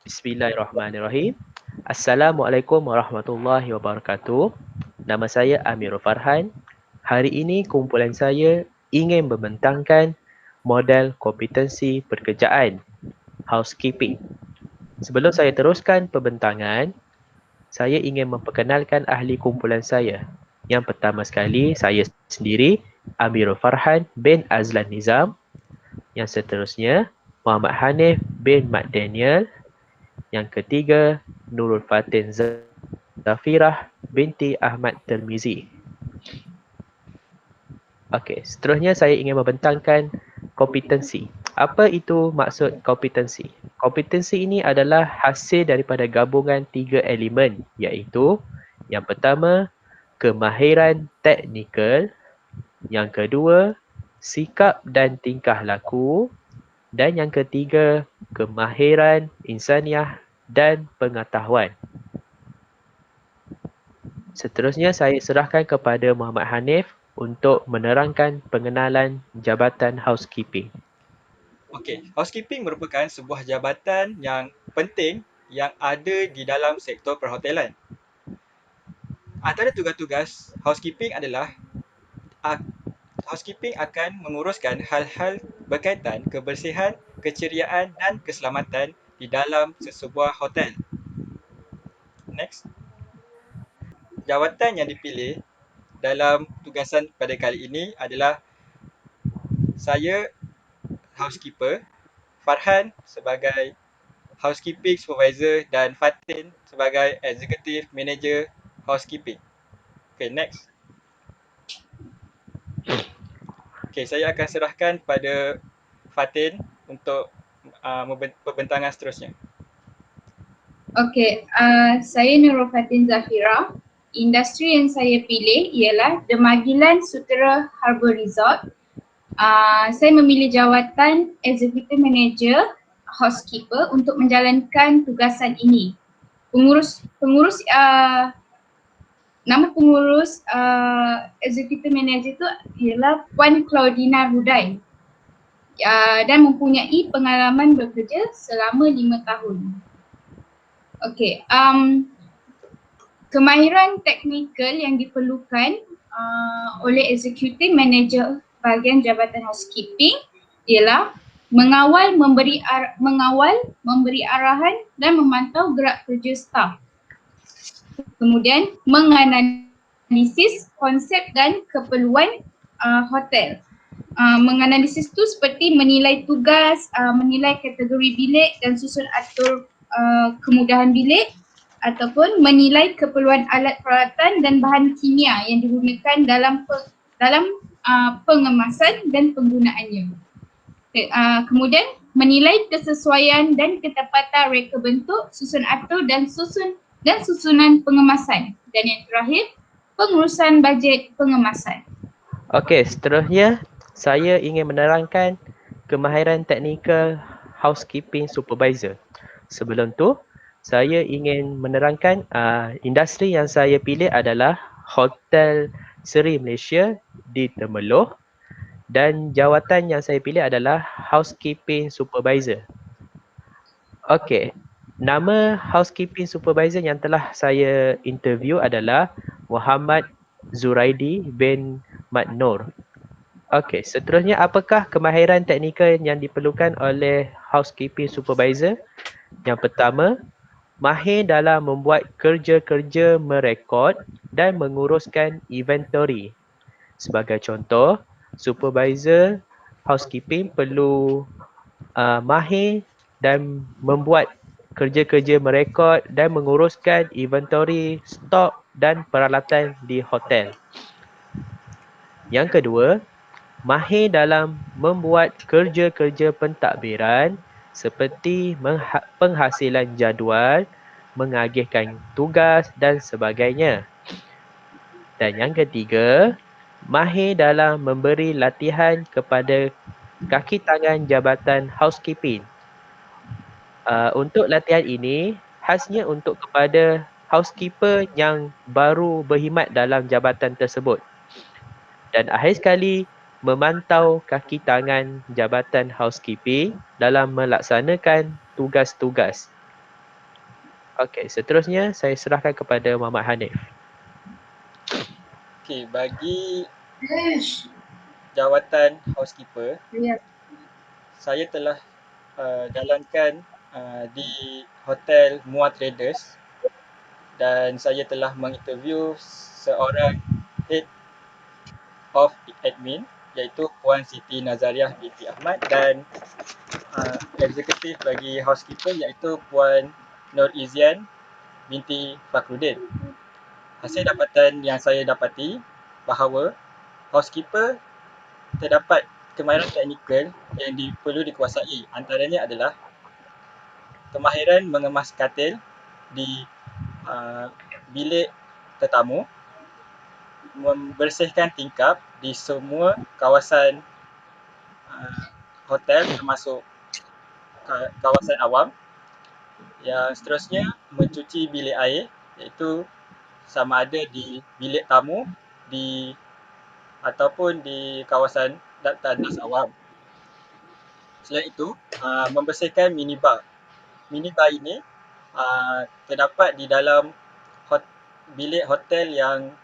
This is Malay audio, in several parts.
Bismillahirrahmanirrahim. Assalamualaikum warahmatullahi wabarakatuh. Nama saya Amirul Farhan. Hari ini kumpulan saya ingin membentangkan model kompetensi pekerjaan, housekeeping. Sebelum saya teruskan pembentangan, saya ingin memperkenalkan ahli kumpulan saya. Yang pertama sekali, saya sendiri, Amirul Farhan bin Azlan Nizam. Yang seterusnya, Muhammad Hanif bin Mat Daniel. Yang ketiga, Nurul Fatin Zafirah binti Ahmad Termizi. Okey, seterusnya saya ingin membentangkan kompetensi. Apa itu maksud kompetensi? Kompetensi ini adalah hasil daripada gabungan tiga elemen, iaitu yang pertama, kemahiran teknikal, yang kedua, sikap dan tingkah laku, dan yang ketiga, kemahiran insaniah dan pengetahuan. Seterusnya saya serahkan kepada Muhammad Hanif untuk menerangkan pengenalan jabatan housekeeping. Okey, housekeeping merupakan sebuah jabatan yang penting yang ada di dalam sektor perhotelan. Antara tugas-tugas housekeeping adalah housekeeping akan menguruskan hal-hal berkaitan kebersihan, keceriaan dan keselamatan di dalam sesebuah hotel. Next. Jawatan yang dipilih dalam tugasan pada kali ini adalah saya housekeeper, Farhan sebagai housekeeping supervisor dan Fatin sebagai executive manager housekeeping. Okay, next. Okay, saya akan serahkan pada Fatin untuk pembentangan seterusnya. Okey, saya Nurul Fatin Zafirah. Industri yang saya pilih ialah The Magellan Sutera Harbour Resort. Saya memilih jawatan Executive Manager Housekeeper untuk menjalankan tugasan ini. Nama pengurus Executive Manager itu ialah Puan Claudina Rudai dan mempunyai pengalaman bekerja selama 5 tahun. Okey, kemahiran teknikal yang diperlukan oleh Executive Manager bahagian Jabatan Housekeeping ialah mengawal, memberi arahan dan memantau gerak kerja staf. Kemudian menganalisis konsep dan keperluan hotel. Menganalisis tu seperti menilai tugas, menilai kategori bilik dan susun atur kemudahan bilik, ataupun menilai keperluan alat peralatan dan bahan kimia yang digunakan dalam pengemasan dan penggunaannya. Kemudian menilai kesesuaian dan ketepatan reka bentuk, susun atur dan susunan pengemasan. Dan yang terakhir, pengurusan bajet pengemasan. Okey, seterusnya saya ingin menerangkan kemahiran teknikal housekeeping supervisor. Sebelum tu, saya ingin menerangkan industri yang saya pilih adalah Hotel Seri Malaysia di Temerloh dan jawatan yang saya pilih adalah housekeeping supervisor. Okey, nama housekeeping supervisor yang telah saya interview adalah Muhammad Zuraidi bin Mat Nur. Okey, seterusnya apakah kemahiran teknikal yang diperlukan oleh housekeeping supervisor? Yang pertama, mahir dalam membuat kerja-kerja merekod dan menguruskan inventory. Sebagai contoh, supervisor housekeeping perlu mahir dan membuat kerja-kerja merekod dan menguruskan inventory, stok dan peralatan di hotel. Yang kedua, mahir dalam membuat kerja-kerja pentadbiran seperti penghasilan jadual, mengagihkan tugas dan sebagainya. Dan yang ketiga, mahir dalam memberi latihan kepada kaki tangan jabatan housekeeping. Untuk latihan ini, khasnya untuk kepada housekeeper yang baru berkhidmat dalam jabatan tersebut. Dan akhir sekali, memantau kaki tangan jabatan housekeeping dalam melaksanakan tugas-tugas. Okey, seterusnya saya serahkan kepada Muhammad Hanif. Okey, bagi jawatan housekeeper, saya telah jalankan di Hotel Mua Traders dan saya telah menginterview seorang head of admin iaitu Puan Siti Nazariah binti Ahmad dan eksekutif bagi housekeeper iaitu Puan Nur Izian binti Fakhruddin. Hasil dapatan yang saya dapati bahawa housekeeper terdapat kemahiran teknikal yang perlu dikuasai. Antaranya adalah kemahiran mengemas katil di bilik tetamu, membersihkan tingkap di semua kawasan hotel termasuk kawasan awam. Yang seterusnya mencuci bilik air iaitu sama ada di bilik tamu ataupun di kawasan tandas awam. Selain itu, membersihkan minibar. Minibar ini terdapat di dalam bilik hotel yang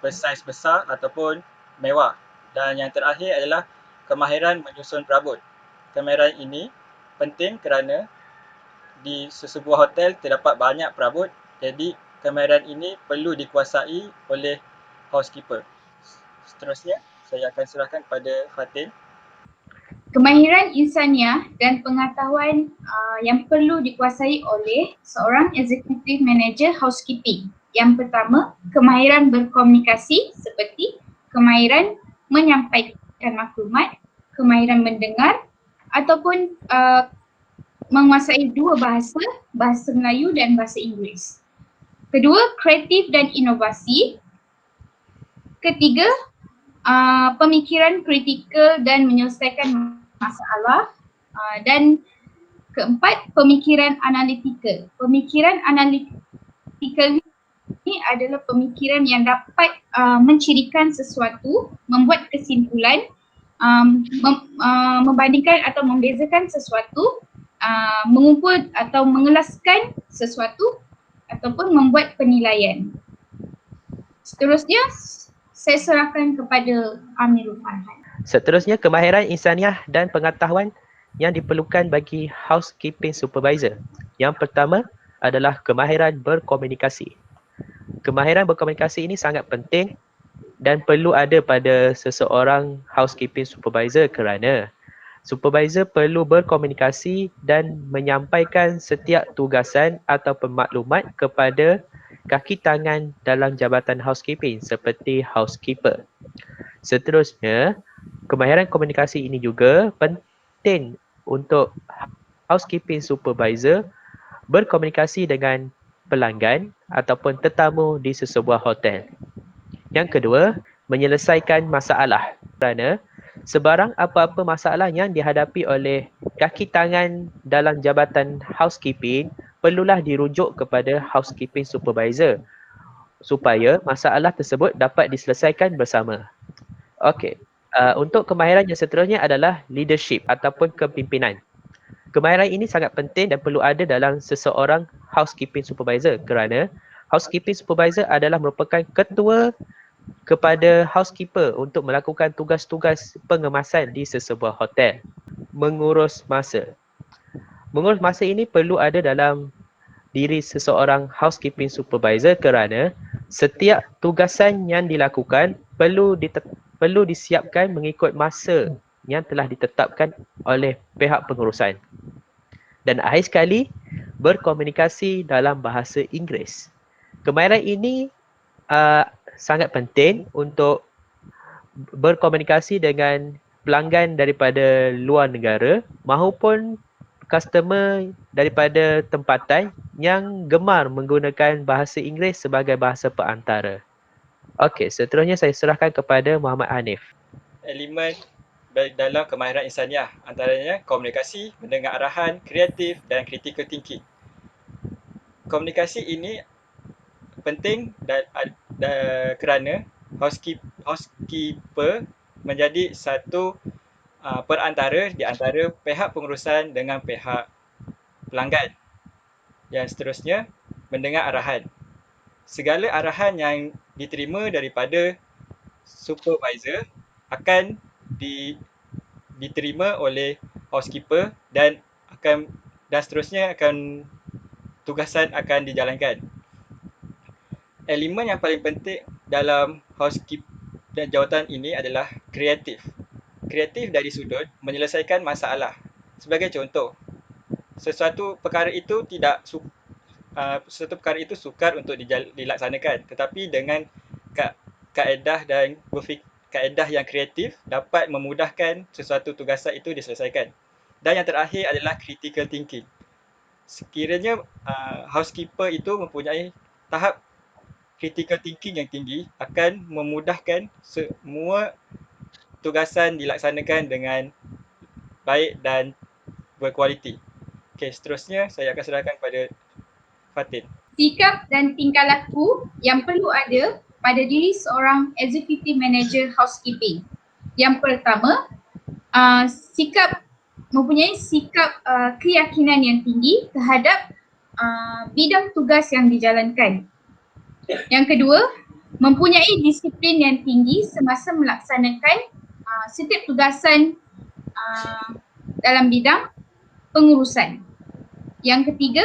bersaiz besar ataupun mewah. Dan yang terakhir adalah kemahiran menyusun perabot. Kemahiran ini penting kerana di sesebuah hotel terdapat banyak perabot, jadi kemahiran ini perlu dikuasai oleh housekeeper. Seterusnya, saya akan serahkan kepada Fatin. Kemahiran insaniah dan pengetahuan yang perlu dikuasai oleh seorang executive manager housekeeping. Yang pertama, kemahiran berkomunikasi seperti kemahiran menyampaikan maklumat, kemahiran mendengar ataupun menguasai dua bahasa, bahasa Melayu dan bahasa Inggeris. Kedua, kreatif dan inovasi. Ketiga, pemikiran kritikal dan menyelesaikan masalah. Dan keempat, pemikiran analitikal. Pemikiran analitikal ini adalah pemikiran yang dapat mencirikan sesuatu, membuat kesimpulan, membandingkan atau membezakan sesuatu, mengumpul atau mengelaskan sesuatu ataupun membuat penilaian. Seterusnya, saya serahkan kepada Amirul Farhan. Seterusnya, kemahiran insaniah dan pengetahuan yang diperlukan bagi housekeeping supervisor. Yang pertama adalah kemahiran berkomunikasi. Kemahiran berkomunikasi ini sangat penting dan perlu ada pada seseorang housekeeping supervisor kerana supervisor perlu berkomunikasi dan menyampaikan setiap tugasan atau maklumat kepada kaki tangan dalam jabatan housekeeping seperti housekeeper. Seterusnya, kemahiran komunikasi ini juga penting untuk housekeeping supervisor berkomunikasi dengan pelanggan ataupun tetamu di sesebuah hotel. Yang kedua, menyelesaikan masalah kerana sebarang apa-apa masalah yang dihadapi oleh kaki tangan dalam jabatan housekeeping perlulah dirujuk kepada housekeeping supervisor supaya masalah tersebut dapat diselesaikan bersama. Okey, untuk kemahiran yang seterusnya adalah leadership ataupun kepimpinan. Kemahiran ini sangat penting dan perlu ada dalam seseorang housekeeping supervisor kerana housekeeping supervisor adalah merupakan ketua kepada housekeeper untuk melakukan tugas-tugas pengemasan di sesebuah hotel. Mengurus masa. Mengurus masa ini perlu ada dalam diri seseorang housekeeping supervisor kerana setiap tugasan yang dilakukan perlu disiapkan mengikut masa yang telah ditetapkan oleh pihak pengurusan. Dan akhir sekali, berkomunikasi dalam bahasa Inggeris. Kemahiran ini sangat penting untuk berkomunikasi dengan pelanggan daripada luar negara maupun customer daripada tempatan yang gemar menggunakan bahasa Inggeris sebagai bahasa perantara. Okey, seterusnya saya serahkan kepada Muhammad Hanif. Elemen dalam kemahiran insaniah antaranya komunikasi, mendengar arahan, kreatif dan critical thinking. Komunikasi ini penting kerana housekeeper menjadi satu perantara di antara pihak pengurusan dengan pihak pelanggan. Yang seterusnya, mendengar arahan. Segala arahan yang diterima daripada supervisor akan diterima oleh housekeeper dan seterusnya tugasan akan dijalankan. Elemen yang paling penting dalam housekeeping dan jawatan ini adalah kreatif. Kreatif dari sudut menyelesaikan masalah. Sebagai contoh, sesuatu perkara itu sukar untuk dilaksanakan, tetapi dengan kaedah kaedah yang kreatif dapat memudahkan sesuatu tugasan itu diselesaikan. Dan yang terakhir adalah critical thinking. Sekiranya housekeeper itu mempunyai tahap critical thinking yang tinggi, akan memudahkan semua tugasan dilaksanakan dengan baik dan berkualiti. Okey, seterusnya saya akan serahkan kepada Fatin. Sikap dan tingkah laku yang perlu ada pada diri seorang executive manager housekeeping. Yang pertama, mempunyai sikap keyakinan yang tinggi terhadap bidang tugas yang dijalankan. Yang kedua, mempunyai disiplin yang tinggi semasa melaksanakan setiap tugasan dalam bidang pengurusan. Yang ketiga,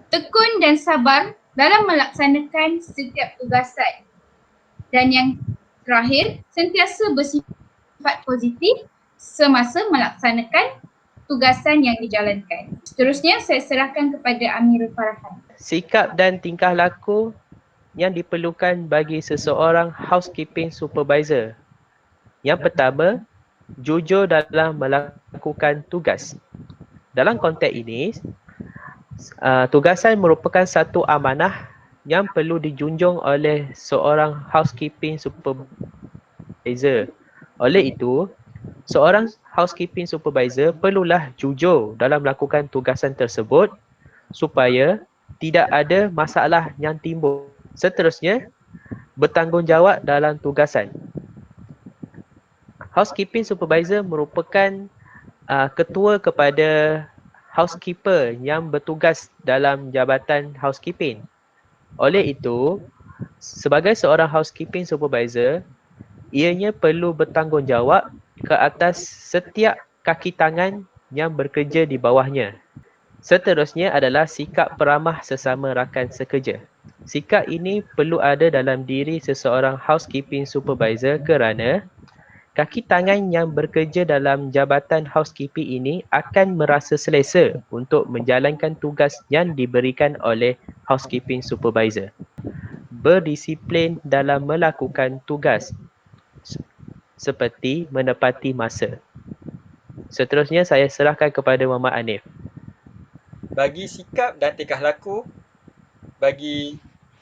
tekun dan sabar dalam melaksanakan setiap tugasan. Dan yang terakhir, sentiasa bersifat positif semasa melaksanakan tugasan yang dijalankan. Seterusnya saya serahkan kepada Amirul Farhan. Sikap dan tingkah laku yang diperlukan bagi seseorang housekeeping supervisor. Yang pertama, jujur dalam melakukan tugas. Dalam konteks ini, tugasan merupakan satu amanah yang perlu dijunjung oleh seorang housekeeping supervisor. Oleh itu, seorang housekeeping supervisor perlulah jujur dalam melakukan tugasan tersebut supaya tidak ada masalah yang timbul. Seterusnya, bertanggungjawab dalam tugasan. Housekeeping supervisor merupakan ketua kepada housekeeper yang bertugas dalam jabatan housekeeping. Oleh itu, sebagai seorang housekeeping supervisor, ianya perlu bertanggungjawab ke atas setiap kaki tangan yang bekerja di bawahnya. Seterusnya adalah sikap peramah sesama rakan sekerja. Sikap ini perlu ada dalam diri seseorang housekeeping supervisor kerana kaki tangan yang bekerja dalam jabatan housekeeping ini akan merasa selesa untuk menjalankan tugas yang diberikan oleh housekeeping supervisor. Berdisiplin dalam melakukan tugas seperti menepati masa. Seterusnya saya serahkan kepada Muhammad Hanif. Bagi sikap dan tingkah laku bagi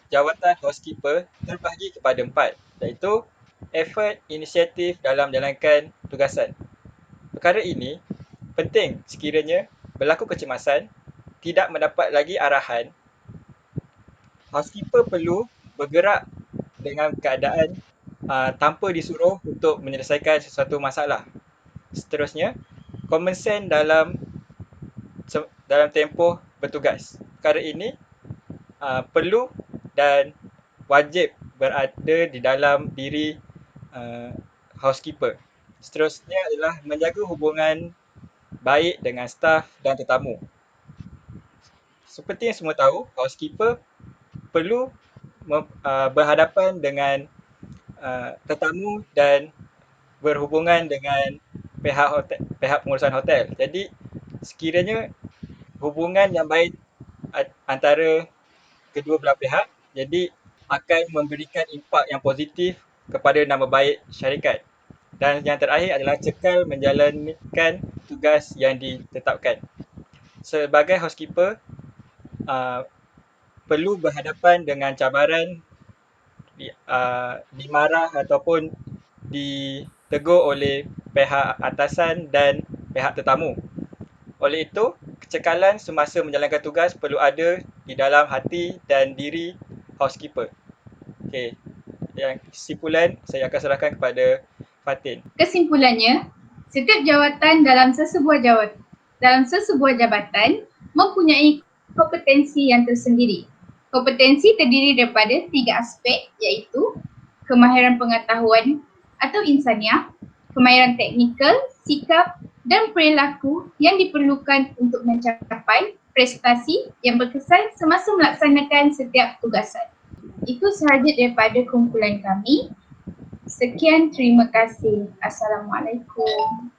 jawatan housekeeper terbahagi kepada 4, iaitu effort, inisiatif dalam menjalankan tugasan. Perkara ini penting sekiranya berlaku kecemasan, tidak mendapat lagi arahan, housekeeper perlu bergerak dengan keadaan tanpa disuruh untuk menyelesaikan sesuatu masalah. Seterusnya, common sense dalam tempoh bertugas. Perkara ini perlu dan wajib berada di dalam diri housekeeper. Seterusnya adalah menjaga hubungan baik dengan staf dan tetamu. Seperti yang semua tahu, housekeeper perlu berhadapan dengan tetamu dan berhubungan dengan pihak pengurusan hotel. Jadi sekiranya hubungan yang baik antara kedua belah pihak, jadi akan memberikan impak yang positif kepada nama baik syarikat. Dan yang terakhir adalah cekal menjalankan tugas yang ditetapkan. Sebagai housekeeper, perlu berhadapan dengan cabaran dimarah ataupun ditegur oleh pihak atasan dan pihak tetamu. Oleh itu, kecekalan semasa menjalankan tugas perlu ada di dalam hati dan diri housekeeper. Okey. Yang kesimpulan saya akan serahkan kepada Fatin. Kesimpulannya, setiap jawatan dalam sesebuah jabatan mempunyai kompetensi yang tersendiri. Kompetensi terdiri daripada 3 aspek iaitu kemahiran pengetahuan atau insaniah, kemahiran teknikal, sikap dan perilaku yang diperlukan untuk mencapai prestasi yang berkesan semasa melaksanakan setiap tugasan. Itu sahaja daripada kumpulan kami. Sekian, terima kasih. Assalamualaikum.